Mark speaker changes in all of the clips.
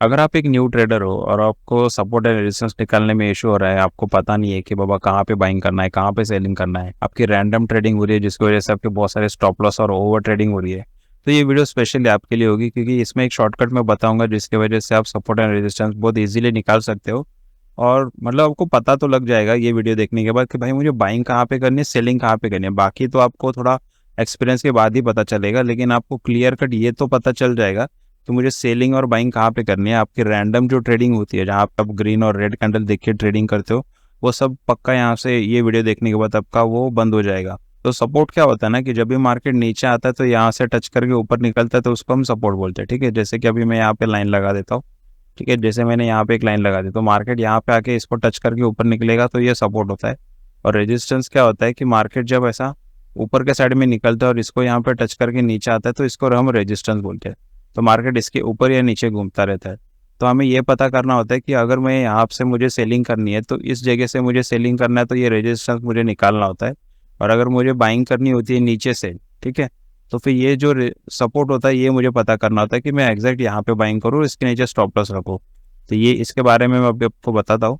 Speaker 1: अगर आप एक न्यू ट्रेडर हो और आपको सपोर्ट एंड रेजिस्टेंस निकालने में इशू हो रहा है, आपको पता नहीं है कि बाबा कहाँ पे बाइंग करना है, कहाँ पे सेलिंग करना है, आपकी रैंडम ट्रेडिंग हो रही है जिसकी वजह से आपके बहुत सारे स्टॉप लॉस और ओवर ट्रेडिंग हो रही है, तो ये वीडियो स्पेशली आपके लिए होगी, क्योंकि इसमें एक शॉर्टकट मैं बताऊंगा जिसकी वजह से आप सपोर्ट एंड रेजिस्टेंस बहुत ईजिली निकाल सकते हो। और मतलब आपको पता तो लग जाएगा ये वीडियो देखने के बाद कि भाई मुझे बाइंग कहाँ पे करनी है, सेलिंग कहाँ पे करनी है। बाकी तो आपको थोड़ा एक्सपीरियंस के बाद ही पता चलेगा, लेकिन आपको क्लियर कट ये तो पता चल जाएगा कि मुझे सेलिंग और बाइंग कहाँ पे करनी है। आपकी रैंडम जो ट्रेडिंग होती है जहाँ पे आप ग्रीन और रेड कैंडल देख के ट्रेडिंग करते हो, वो सब पक्का यहाँ से ये वीडियो देखने के बाद आपका वो बंद हो जाएगा। तो सपोर्ट क्या होता है ना कि जब भी मार्केट नीचे आता है तो यहाँ से टच करके ऊपर निकलता है तो उसको हम सपोर्ट बोलते हैं। ठीक है, जैसे कि अभी मैं यहाँ पे लाइन लगा देता हूँ। ठीक है, जैसे मैंने यहाँ पे एक लाइन लगा दी तो मार्केट यहाँ पे आके इसको टच करके ऊपर निकलेगा तो ये सपोर्ट होता है। और रेजिस्टेंस क्या होता है कि मार्केट जब ऐसा ऊपर के साइड में निकलता है और इसको यहाँ पे टच करके नीचे आता है तो इसको हम रेजिस्टेंस बोलते हैं। तो मार्केट इसके ऊपर या नीचे घूमता रहता है। तो हमें ये पता करना होता है कि अगर मैं यहाँ से मुझे सेलिंग करनी है तो इस जगह से मुझे सेलिंग करना है तो ये रेजिस्टेंस मुझे निकालना होता है। और अगर मुझे बाइंग करनी होती है नीचे से, ठीक है, तो फिर ये जो सपोर्ट होता है ये मुझे पता करना होता है कि मैं एग्जैक्ट यहाँ पे बाइंग करूँ, इसके नीचे स्टॉप लॉस रखूँ। तो ये इसके बारे में मैं अभी आपको बताता हूँ।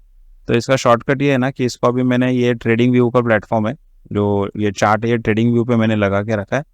Speaker 1: तो इसका शॉर्टकट ये है ना कि इसको अभी मैंने ये ट्रेडिंग व्यू का प्लेटफॉर्म है, जो ये चार्ट है ये ट्रेडिंग व्यू पे मैंने लगा के रखा है।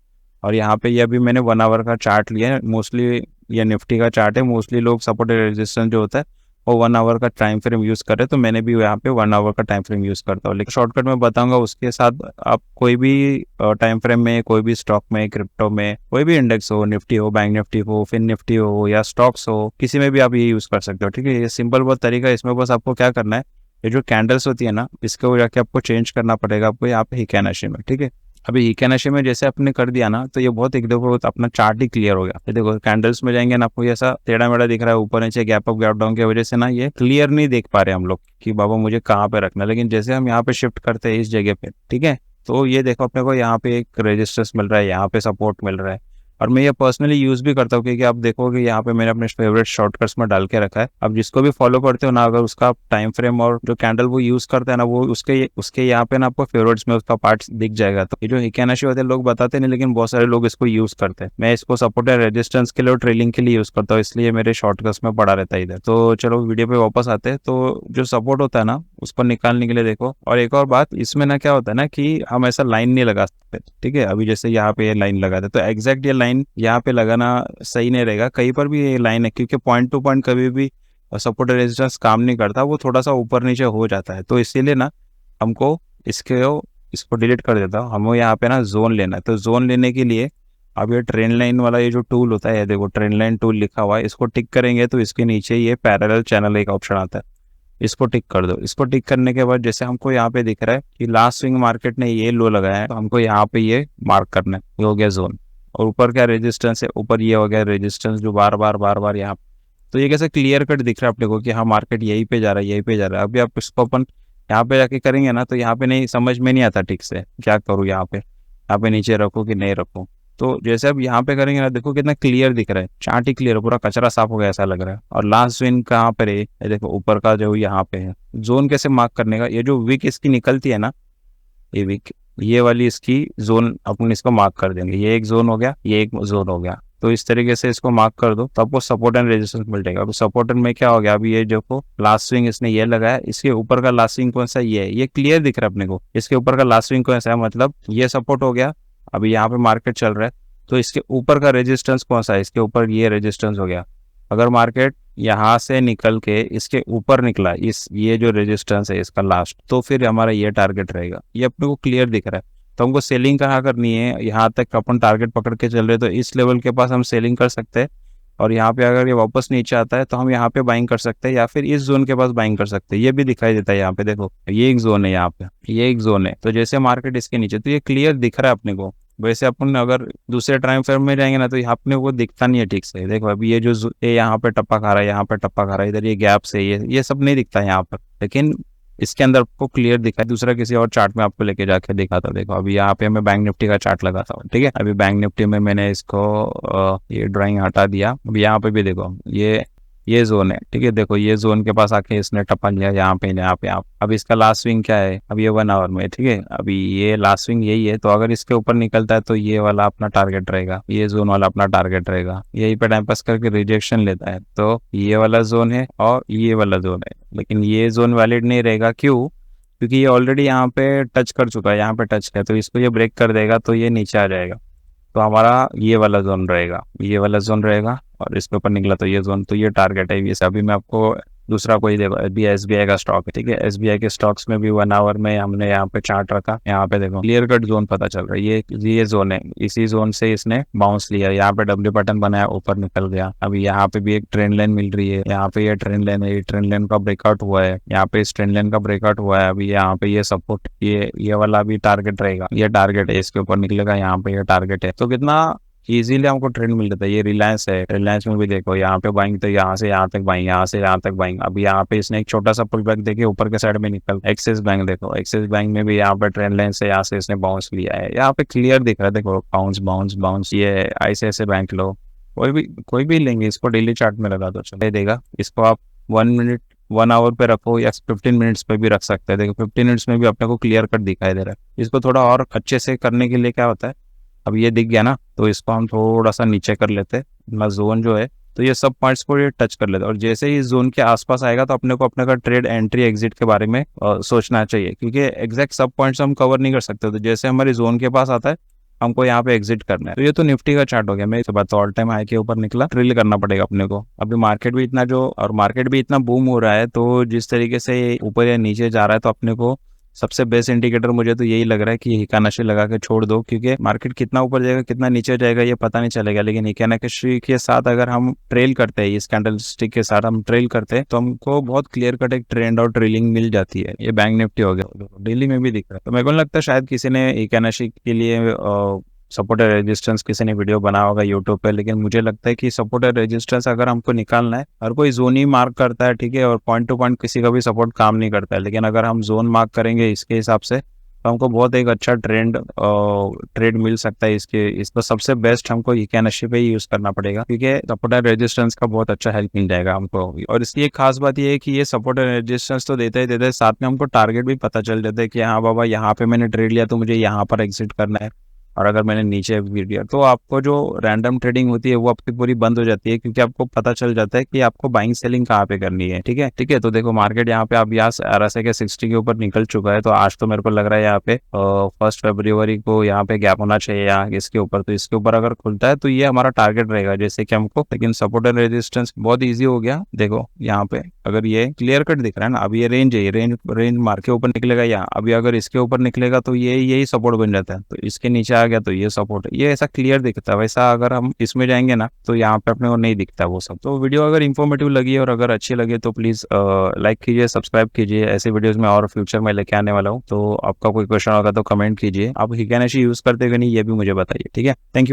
Speaker 1: और यहाँ पे ये अभी मैंने 1 आवर का चार्ट लिया है। मोस्टली ये निफ्टी का चार्ट है, मोस्टली लोग सपोर्ट रेजिस्टेंस जो होता है वो 1 आवर का टाइम फ्रेम यूज़ करे, तो मैंने भी यहाँ पे 1 आवर का टाइम फ्रेम यूज़ करता हूँ। लेकिन शॉर्टकट में बताऊंगा, उसके साथ आप कोई भी टाइम फ्रेम में, कोई भी स्टॉक में, क्रिप्टो में, कोई भी इंडेक्स हो, निफ्टी हो, बैंक निफ्टी हो, फिन निफ्टी हो या स्टॉक्स हो, किसी में भी आप ये यूज़ कर सकते हो। ठीक है, ये सिंपल बहुत तरीका है। इसमें बस आपको क्या करना है, ये जो कैंडल्स होती है ना इसको जाके आपको चेंज करना पड़ेगा आपको यहाँ पे हिकैनाशी में। ठीक है, अभी हिकैनाशी में जैसे आपने कर दिया ना तो ये बहुत एक देखो अपना चार्ट ही क्लियर हो गया। ये देखो कैंडल्स में जाएंगे ना आपको ऐसा टेढ़ा मेढ़ा दिख रहा है, ऊपर नीचे गैप अप गैप डाउन की वजह से ना ये क्लियर नहीं देख पा रहे हम लोग कि बाबा मुझे कहाँ पे रखना है। लेकिन जैसे हम यहाँ पे शिफ्ट करते हैं इस जगह पे, ठीक है, तो ये देखो अपने को यहाँ पे एक रेजिस्टेंस मिल रहा है, यहाँ पे सपोर्ट मिल रहा है। और मैं ये पर्सनली यूज भी करता हूँ क्योंकि आप देखोगे यहाँ पे मैंने अपने फेवरेट शॉर्टकट्स में डाल के रखा है। अब जिसको भी फॉलो करते हो ना, अगर उसका टाइम फ्रेम और जो कैंडल वो यूज करता है ना, वो उसके यहाँ पे ना आपको फेवरेट्स में उसका पार्ट दिख जाएगा। तो ये जो हिकैनाशी होते हैं लोग बताते नहीं, लेकिन बहुत सारे लोग इसको यूज करते हैं। मैं इसको सपोर्ट या रेजिस्टेंस के लिए और ट्रेलिंग के लिए यूज करता हूँ, इसलिए मेरे शॉर्टकट्स में पड़ा रहता है इधर। तो चलो वीडियो पे वापस आते हैं। तो जो सपोर्ट होता है ना उसको निकालने के लिए देखो, और एक और बात इसमें ना क्या होता है ना कि हम ऐसा लाइन नहीं लगा सकते। ठीक है, अभी जैसे यहाँ पे ये लाइन लगा दे तो एग्जैक्ट ये लाइन यहाँ पे लगाना सही नहीं रहेगा। कहीं पर भी ये लाइन है क्योंकि पॉइंट टू पॉइंट कभी भी सपोर्ट रेजिस्टेंस काम नहीं करता, वो थोड़ा सा ऊपर नीचे हो जाता है। तो इसीलिए ना हमको इसको डिलीट कर देता हूँ। हमें यहाँ पे ना जोन लेना है। तो जोन लेने के लिए अब ये ट्रेंड लाइन वाला ये जो टूल होता है, देखो ट्रेंड लाइन टूल लिखा हुआ है, इसको टिक करेंगे तो इसके नीचे ये पैरेलल चैनल एक ऑप्शन आता है, इसको टिक कर दो। इसको टिक करने के बाद जैसे हमको यहाँ पे दिख रहा है कि लास्ट स्विंग मार्केट ने ये लो लगाया है, तो हमको यहाँ पे ये मार्क करना है, ये हो गया जोन। और ऊपर क्या रेजिस्टेंस है, ऊपर ये हो गया रेजिस्टेंस जो बार बार यहाँ। तो ये कैसे क्लियर कट दिख रहा है अपने को कि हाँ मार्केट यहीं पे जा रहा है, यहीं पे जा रहा है। अभी आप इसको अपन यहाँ पे जाके करेंगे ना तो यहाँ पे नहीं समझ में नहीं आता ठीक से क्या करूँ, यहाँ पे नीचे रखूँ कि नहीं रखूँ। तो जैसे अब यहाँ पे करेंगे ना देखो कितना क्लियर दिख रहा है, चार्ट ही क्लियर, पूरा कचरा साफ हो गया ऐसा लग रहा है। और लास्ट जोन कहाँ पर है, ये देखो ऊपर का जो यहाँ पे है। जोन कैसे मार्क करने का, ये जो विक इसकी निकलती है ना, ये विक, ये वाली इसकी जोन अपन इसको मार्क कर देंगे। ये एक जोन हो गया, ये एक जोन हो गया। तो इस तरीके से इसको मार्क कर दो तो आपको सपोर्ट एंड रेजिस्टेंस मिल जाएगा। अब सपोर्ट में क्या हो गया, अभी ये देखो लास्ट स्विंग इसने ये लगाया, इसके ऊपर का लास्ट स्विंग कौन सा, ये क्लियर दिख रहा है अपने को। इसके ऊपर का लास्ट स्विंग कौन सा है, मतलब ये सपोर्ट हो गया। अभी यहाँ पे मार्केट चल रहा है तो इसके ऊपर का रेजिस्टेंस कौन सा है, इसके ऊपर ये रेजिस्टेंस हो गया। अगर मार्केट यहाँ से निकल के इसके ऊपर निकला, ये जो रेजिस्टेंस है इसका लास्ट, तो फिर हमारा ये टारगेट रहेगा। ये अपने को क्लियर दिख रहा है। तो हमको सेलिंग कहाँ करनी है, यहाँ तक अपन टारगेट पकड़ के चल रहे तो इस लेवल के पास हम सेलिंग कर सकते हैं। और यहाँ पे अगर ये वापस नीचे आता है तो हम यहाँ पे बाइंग कर सकते हैं या फिर इस जोन के पास बाइंग कर सकते हैं। ये भी दिखाई देता है यहाँ पे, देखो ये एक जोन है, यहाँ पे ये एक जोन है। तो जैसे मार्केट इसके नीचे, तो ये क्लियर दिख रहा है अपने को। वैसे अपन अगर दूसरे टाइम फ्रेम में जाएंगे ना तो यहाँ अपने को दिखता नहीं है ठीक से। देखो अभी ये जो ये यहाँ पे टप्पा खा रहा है, यहाँ पे टप्पा खा रहा है, इधर ये गैप से ये सब नहीं दिखता है यहाँ पर, लेकिन इसके अंदर आपको क्लियर दिखा है। दूसरा किसी और चार्ट में आपको लेके जाके दिखाता हूँ। देखो अभी यहाँ पे मैं बैंक निफ्टी का चार्ट लगाता हूँ। ठीक है, अभी बैंक निफ्टी में मैंने इसको ये ड्राइंग हटा दिया। अभी यहाँ पे भी देखो ये ये जोन है, ठीक है। देखो ये जोन के पास आके इसने टपा लिया यहाँ पे, यहाँ पे आप। अब इसका लास्ट स्विंग क्या है, अब ये 1 आवर में, ठीक है। अभी ये लास्ट स्विंग यही है, तो अगर इसके ऊपर निकलता है तो ये वाला अपना टारगेट रहेगा, ये जोन वाला अपना टारगेट रहेगा। यही पे टाइम पास करके रिजेक्शन लेता है, तो ये वाला जोन है और ये वाला जोन है, लेकिन ये जोन वैलिड नहीं रहेगा। क्यों? क्योंकि ये ऑलरेडी यहाँ पे टच कर चुका है, यहाँ पे टच है, तो इसको ये ब्रेक कर देगा तो ये नीचे आ जाएगा। तो हमारा ये वाला जोन रहेगा, ये वाला जोन रहेगा, और इसके ऊपर निकला तो ये जोन, तो ये टारगेट है। ये अभी मैं आपको दूसरा कोई देखो, अभी एसबीआई का स्टॉक है, ठीक है। एसबीआई के स्टॉक्स में भी 1 आवर में हमने यहाँ पे चार्ट रखा, यहाँ पे देखो क्लियर कट जोन पता चल रहा है, ये जोन है। इसी जोन से इसने बाउंस लिया, यहाँ पे डब्ल्यू पैटर्न बनाया, ऊपर निकल गया। अभी यहाँ पे भी एक ट्रेंड लाइन मिल रही है, यहाँ पे ये ट्रेंड लाइन है, ये ट्रेंड लाइन का ब्रेकआउट हुआ है, यहाँ पे इस ट्रेंड लाइन का ब्रेकआउट हुआ है। अभी यहाँ पे ये सपोर्ट, ये वाला भी टारगेट रहेगा, ये टारगेट है, इसके ऊपर निकलेगा, यहाँ पे ये टारगेट है। तो कितना इजीली हमको ट्रेंड मिल जाता है। ये रिलायंस है, रिलायंस में भी देखो यहाँ पे बाइंग, तो यहाँ से यहाँ तक बाइंग, यहाँ से यहाँ तक बाइंग। अभी यहाँ पे इसने एक छोटा सा पुल बैक देके ऊपर के साइड में निकल। एक्सिस बैंक देखो, एक्सिस बैंक में भी यहाँ पे ट्रेंड लाइन से यहाँ से इसने बाउंस लिया है, यहाँ पे क्लियर दिख रहा है, देखो बाउंस बाउंस बाउंस। ये ICICI बैंक लो, कोई भी लेंगे, इसको डेली चार्ट में लगा दो, चलो देगा। इसको आप 1 मिनट 1 आवर पे रखो या 15 मिनट्स पे भी रख सकते हैं। देखो 15 मिनट्स में भी अपने को क्लियर कट दिखाई दे रहा है। इसको थोड़ा और अच्छे से करने के लिए क्या होता है, अब ये दिख गया ना, तो इसको हम थोड़ा सा नीचे कर लेते हैं, अपना जोन जो है, तो ये सब पॉइंट्स को ये टच कर लेते हैं। और जैसे ही जोन के आसपास आएगा तो अपने को अपने का ट्रेड एंट्री एग्जिट के बारे में सोचना चाहिए, क्योंकि एग्जैक्ट सब पॉइंट्स हम कवर नहीं कर सकते। तो जैसे हमारी जोन के पास आता है, हमको यहाँ पे एग्जिट करना है। तो ये तो निफ्टी का चार्ट हो गया। मैं इस बात, तो ऑल टाइम हाई के ऊपर निकला, ड्रिल करना पड़ेगा अपने को। अभी मार्केट भी इतना बूम हो रहा है, तो जिस तरीके से ऊपर या नीचे जा रहा है, तो अपने को सबसे बेस्ट इंडिकेटर मुझे तो यही लग रहा है कि हिकानाशी लगा के छोड़ दो, क्योंकि मार्केट कितना ऊपर जाएगा कितना नीचे जाएगा ये पता नहीं चलेगा। लेकिन हिकानाशी के साथ अगर हम ट्रेल करते हैं, इस कैंडल स्टिक के साथ हम ट्रेल करते हैं, तो हमको बहुत क्लियर कट एक ट्रेंड और ट्रेलिंग मिल जाती है। ये बैंक निफ्टी हो गया, डेली में भी दिख रहा है। तो मेरे को लगता है शायद किसी ने हिकानाशी के लिए सपोर्ट और रेजिस्टेंस किसी ने वीडियो बनाया होगा यूट्यूब पे, लेकिन मुझे लगता है कि सपोर्ट और रेजिस्टेंस अगर हमको निकालना है, हर कोई जोन ही मार्क करता है, ठीक है, और पॉइंट टू पॉइंट किसी का भी सपोर्ट काम नहीं करता है। लेकिन अगर हम जोन मार्क करेंगे इसके हिसाब से, तो हमको बहुत एक अच्छा ट्रेड मिल सकता है। इसको सबसे बेस्ट हमको हिकानाशी पे ही यूज करना पड़ेगा, क्योंकि सपोर्ट और रेजिस्टेंस का बहुत अच्छा हेल्प मिल जाएगा हमको। और इसकी एक खास बात ये है कि ये सपोर्ट और रेजिस्टेंस तो देते ही देते, साथ में हमको टारगेट भी पता चल जाता है कि हाँ बाबा, यहाँ पे मैंने ट्रेड लिया तो मुझे यहाँ पर एग्जिट करना है। और अगर मैंने नीचे गिर दिया, तो आपको जो रैंडम ट्रेडिंग होती है वो आपकी पूरी बंद हो जाती है, क्योंकि आपको पता चल जाता है कि आपको बाइंग सेलिंग कहाँ पे करनी है। ठीक है। तो देखो मार्केट यहाँ पे अब यहाँ RSI के 60 के ऊपर निकल चुका है। तो आज तो मेरे को लग रहा है यहाँ पे 1 फरवरी को यहाँ पे गैप होना चाहिए यहाँ इसके ऊपर। तो इसके ऊपर अगर खुलता है तो ये हमारा टारगेट रहेगा, जैसे कि हमको। लेकिन सपोर्ट एंड रेजिस्टेंस बहुत ईजी हो गया। देखो यहाँ पे अगर ये क्लियर कट दिख रहा है ना, अब ये रेंज है, ये रेंज मार के ऊपर निकलेगा यहाँ। अभी अगर इसके ऊपर निकलेगा तो ये यही सपोर्ट बन जाता है, तो इसके नीचे आ गया तो ये सपोर्ट है। ये ऐसा क्लियर दिखता है। वैसा अगर हम इसमें जाएंगे ना, तो यहाँ पे अपने को नहीं दिखता वो सब। तो वीडियो अगर इन्फॉर्मेटिव लगी और अगर अच्छी लगे तो प्लीज लाइक कीजिए, सब्सक्राइब कीजिए। ऐसे वीडियोस में और फ्यूचर में लेके आने वाला हूँ। तो आपका कोई क्वेश्चन होगा तो कमेंट कीजिए। आप हिकानाशी यूज करते कि नहीं, ये भी मुझे बताइए। ठीक है, थैंक यू।